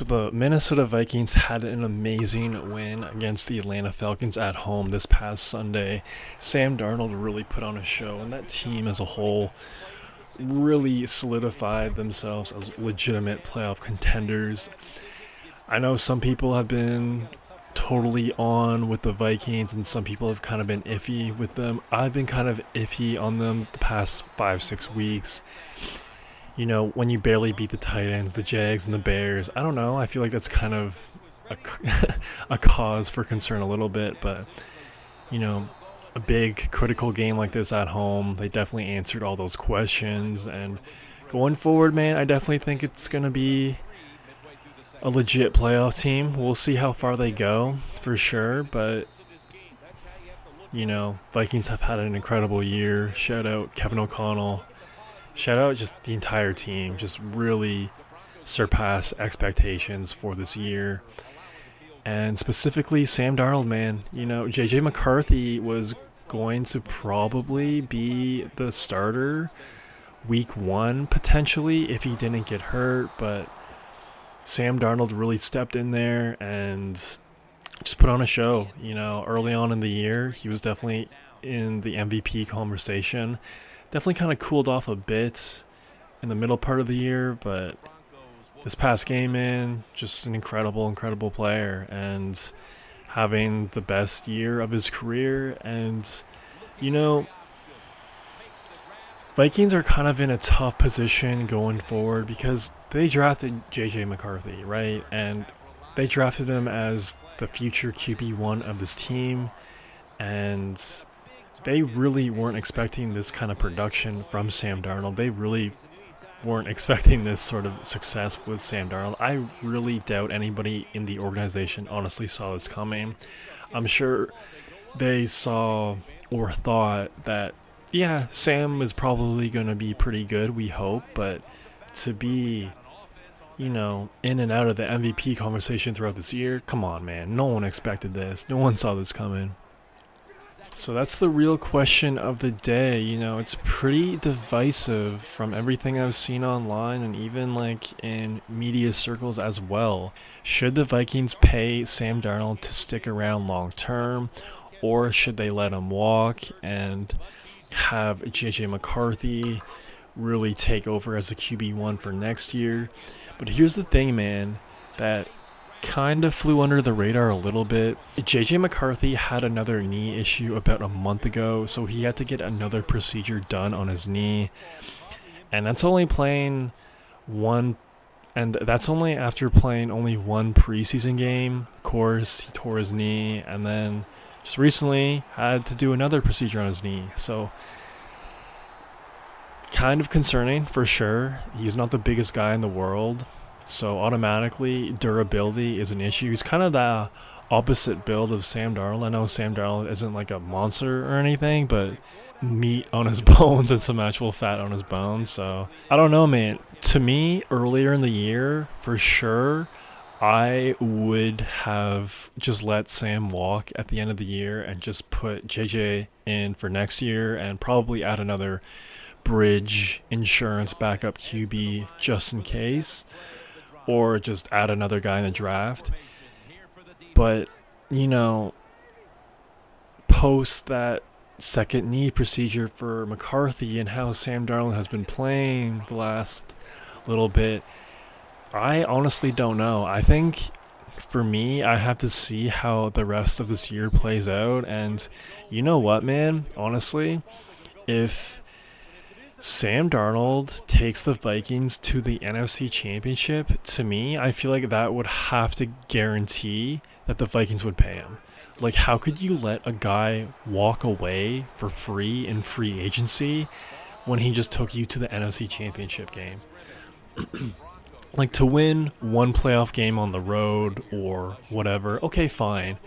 So the Minnesota Vikings had an amazing win against the Atlanta Falcons at home this past Sunday. Sam Darnold really put on a show, and that team as a whole really solidified themselves as legitimate playoff contenders. I know some people have been totally on with the Vikings, and some people have kind of been iffy with them. I've been kind of iffy on them the past 5-6 weeks. You know, when you barely beat the Titans, the Jags, and the Bears, I don't know. I feel like that's kind of a, a cause for concern a little bit. But, you know, a big critical game like this at home, they definitely answered all those questions. And going forward, man, I definitely think it's going to be a legit playoff team. We'll see how far they go for sure. But, you know, Vikings have had an incredible year. Shout out Kevin O'Connell. Shout out just the entire team. Just really surpassed expectations for this year. And specifically Sam Darnold, man. You know, J.J. McCarthy was going to probably be the starter week 1 potentially if he didn't get hurt. But Sam Darnold really stepped in there and just put on a show. You know, early on in the year, he was definitely in the MVP conversation. Definitely kind of cooled off a bit in the middle part of the year, but this past game, man, just an incredible player and having the best year of his career. And, you know, Vikings are kind of in a tough position going forward because they drafted J.J. McCarthy, right? And they drafted him as the future QB1 of this team, and they really weren't expecting this kind of production from Sam Darnold. They really weren't expecting this sort of success with Sam Darnold. I really doubt anybody in the organization honestly saw this coming. I'm sure they saw or thought that, yeah, Sam is probably going to be pretty good, we hope, but to be, you know, in and out of the MVP conversation throughout this year, come on, man. No one expected this. No one saw this coming. So that's the real question of the day. You know, it's pretty divisive from everything I've seen online and even like in media circles as well. Should the Vikings pay Sam Darnold to stick around long term, or should they let him walk and have J.J. McCarthy really take over as a QB1 for next year? But here's the thing, man, that kind of flew under the radar a little bit. J.J. McCarthy had another knee issue about a month ago, so he had to get another procedure done on his knee. And that's only after playing only one preseason game. Of course, he tore his knee, and then just recently had to do another procedure on his knee. So kind of concerning for sure. He's not the biggest guy in the world, so automatically durability is an issue. He's kind of the opposite build of Sam Darnold. I know Sam Darnold isn't like a monster or anything, but meat on his bones and some actual fat on his bones. So I don't know, man. To me, earlier in the year, for sure, I would have just let Sam walk at the end of the year and just put JJ in for next year and probably add another bridge insurance backup QB just in case, or just add another guy in the draft. But, you know, post that second knee procedure for McCarthy and how Sam Darnold has been playing the last little bit, I honestly don't know. I think for me, I have to see how the rest of this year plays out. And you know what, man? Honestly, if Sam Darnold takes the Vikings to the NFC Championship, to me, I feel like that would have to guarantee that the Vikings would pay him. Like, how could you let a guy walk away for free in free agency when he just took you to the NFC Championship game? Like, to win one playoff game on the road or whatever, okay, fine.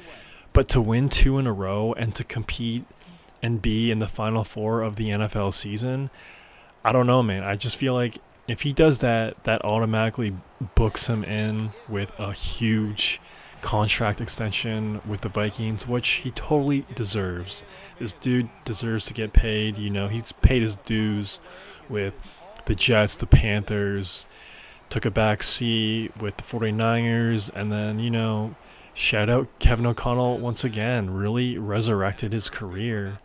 But to win 2 in a row and to compete and be in the Final Four of the NFL season, I don't know, man. I just feel like if he does that, that automatically books him in with a huge contract extension with the Vikings, which he totally deserves. This dude deserves to get paid. You know, he's paid his dues with the Jets, the Panthers. took a back seat with the 49ers, and then, shout out Kevin O'Connell once again, really resurrected his career.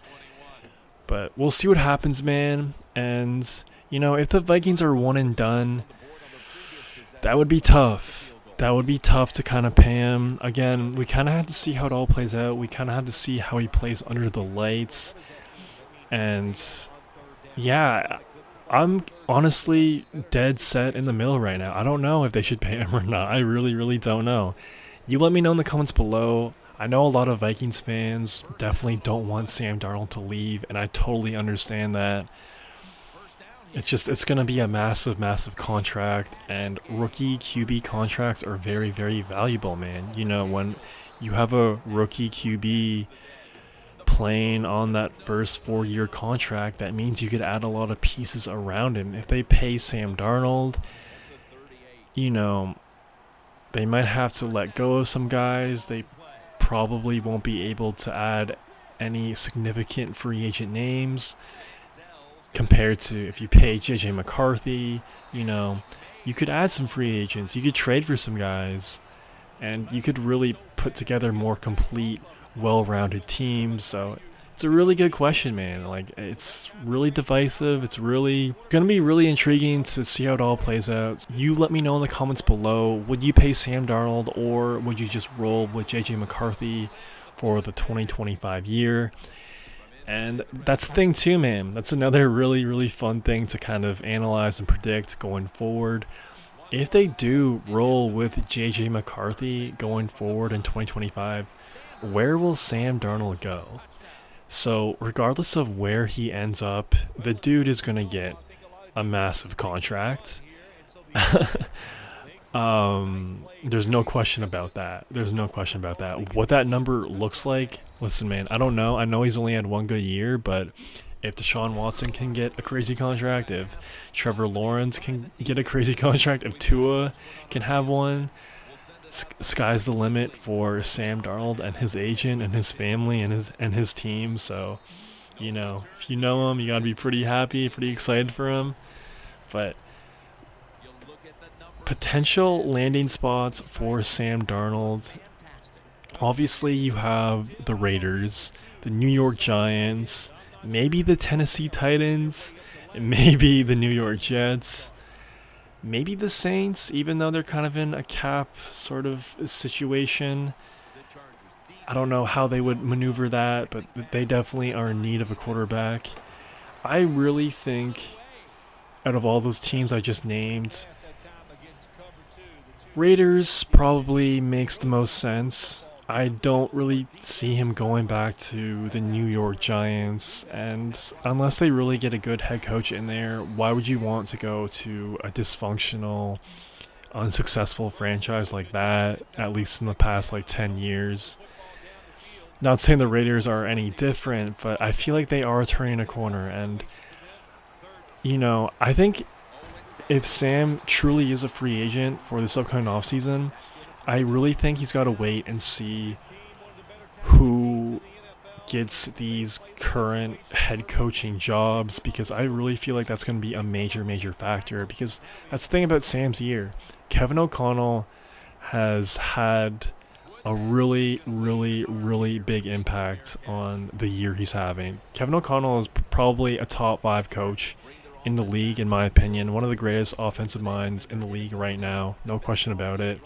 But we'll see what happens, man. And, if the Vikings are one and done, that would be tough. That would be tough to kind of pay him. Again, we kind of have to see how it all plays out. We kind of have to see how he plays under the lights. And, yeah, I'm honestly dead set in the middle right now. I don't know if they should pay him or not. I really, really don't know. You let me know in the comments below. I know a lot of Vikings fans definitely don't want Sam Darnold to leave, and I totally understand that. It's going to be a massive, massive contract, and rookie QB contracts are very, very valuable, man. When you have a rookie QB playing on that first 4-year contract, that means you could add a lot of pieces around him. If they pay Sam Darnold, they might have to let go of some guys. They probably won't be able to add any significant free agent names compared to if you pay JJ McCarthy. You could add some free agents. You could trade for some guys, and you could really put together more complete, well-rounded teams. So it's a really good question, man. It's really divisive. It's really going to be really intriguing to see how it all plays out. You let me know in the comments below. Would you pay Sam Darnold, or would you just roll with JJ McCarthy for the 2025 year? And that's the thing too, man. That's another really, really fun thing to kind of analyze and predict going forward. If they do roll with JJ McCarthy going forward in 2025, where will Sam Darnold go? So regardless of where he ends up, the dude is going to get a massive contract. There's no question about that. What that number looks like, listen, man, I don't know. I know he's only had one good year, but if Deshaun Watson can get a crazy contract, if Trevor Lawrence can get a crazy contract, if Tua can have one, sky's the limit for Sam Darnold and his agent and his family and his team. So, if you know him, you gotta be pretty happy, pretty excited for him. But potential landing spots for Sam Darnold. Obviously, you have the Raiders, the New York Giants, maybe the Tennessee Titans, maybe the New York Jets, maybe the Saints, even though they're kind of in a cap sort of situation. I don't know how they would maneuver that, but they definitely are in need of a quarterback. I really think out of all those teams I just named, Raiders probably makes the most sense. I don't really see him going back to the New York Giants, and unless they really get a good head coach in there, why would you want to go to a dysfunctional, unsuccessful franchise like that, at least in the past 10 years? Not saying the Raiders are any different, but I feel like they are turning a corner, and I think if Sam truly is a free agent for this upcoming offseason, I really think he's got to wait and see who gets these current head coaching jobs, because I really feel like that's going to be a major, major factor, because that's the thing about Sam's year. Kevin O'Connell has had a really, really, really big impact on the year he's having. Kevin O'Connell is probably a top 5 coach in the league, in my opinion. One of the greatest offensive minds in the league right now. No question about it.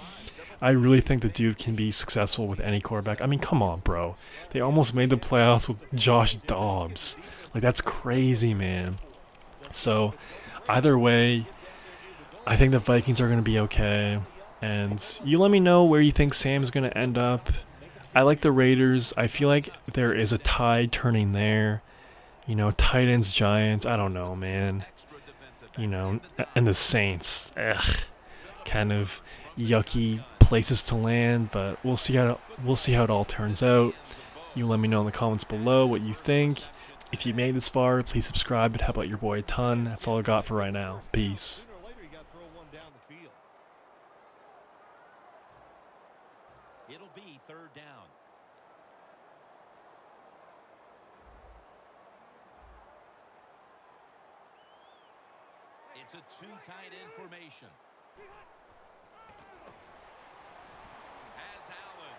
I really think the dude can be successful with any quarterback. I mean, come on, bro. They almost made the playoffs with Josh Dobbs. That's crazy, man. So, either way, I think the Vikings are going to be okay. And you let me know where you think Sam's going to end up. I like the Raiders. I feel like there is a tide turning there. Titans, Giants, I don't know, man. And the Saints, kind of yucky places to land, but we'll see how it all turns out. You let me know in the comments below what you think. If you made this far, please subscribe and help out your boy a ton. That's all I got for right now. Peace. It'll be 3rd down. It's a 2 tight end formation. Has Allen.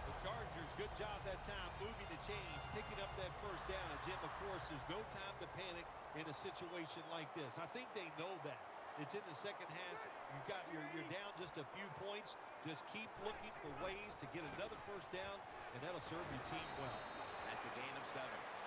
The Chargers, good job that time moving the chains, picking up that first down. And Jim, of course, there's no time to panic in a situation like this. I think they know that. It's in the second half. You're down just a few points. Just keep looking for ways to get another first down, and that'll serve your team well. That's a gain of 7.